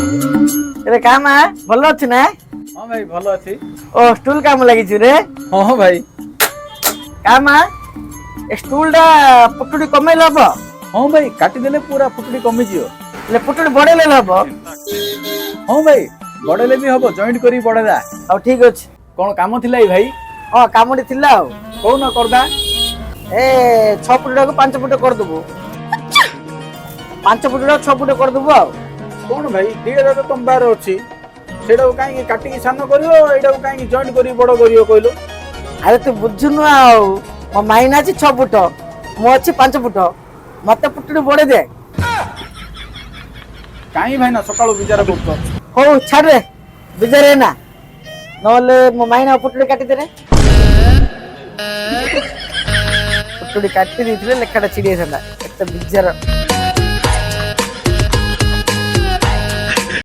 ଏବେ କାମ ଭଲ ଅଛି ନା? ହଁ ଭାଇ ଭଲ ଅଛି। ଓ ଷ୍ଟୁଲ କାମ ଲାଗିଛି ରେ। ହଁ ହଁ ଭାଇ। କାମ ଏ ଷ୍ଟୁଲ ଟା ପୁଟୁଡି କମେଇଲେ ହବ? ହଁ ଭାଇ କାଟିଦେଲେ ପୁରା ଫୁଟୁଡି କମିଯିବ। ହେଲେ ପୁଟୁଡି ବଢେଇଲେ ହବ? ହଁ ଭାଇ ବଡେଇଲେ ବି ହବ, ଜଏଣ୍ଟ କରି ବଡେଇଲା। ହଉ ଠିକ ଅଛି। କଣ କାମ ଥିଲା ଭାଇ? ହଁ କାମଟି ଥିଲା ଆଉ। କହୁନ କରିଦା। ଏ 6 ଫୁଟ ଟାକୁ 5 ଫୁଟ କରିଦବୁ। 5 ଫୁଟ ଟାକୁ 6 ଫୁଟ କରିଦବୁ ଆଉ। କଣ ଭାଇ ଦିଟା ତ ତମ ପାଖରେ ଅଛି, ସେଇଟାକୁ କାହିଁକି କାଟିକି ସାନ କରିବ, ଏଇଟାକୁ କାହିଁକି ଜଏଣ୍ଟ କରି ବଡ କରିବ କହିଲ? ଆରେ ତୁ ବୁଝୁନୁ ଆଉ, ମୋ ମାଇନା ଅଛି 6 ଫୁଟ, ମୁଁ ଅଛି 5 ଫୁଟ, ମତେ ପୁଟୁଡି ବଢେଇ ଦେ। କାହିଁ ଭାଇନା ସକାଳୁ ବିଚାର କରୁଛ? ହଉ ଛାଡରେ, ବିଜାର ହେନା, ନହେଲେ ମୋ ମାଇନା ପୁଟୁଡି କାଟିଦେଲେ। ପୁଟୁଡି କାଟି ଦେଇଥିଲେ ଲେଖାଟା ଛିଡି ଯାଇଥାନ୍ତା, ଏତେ ବିଜାର।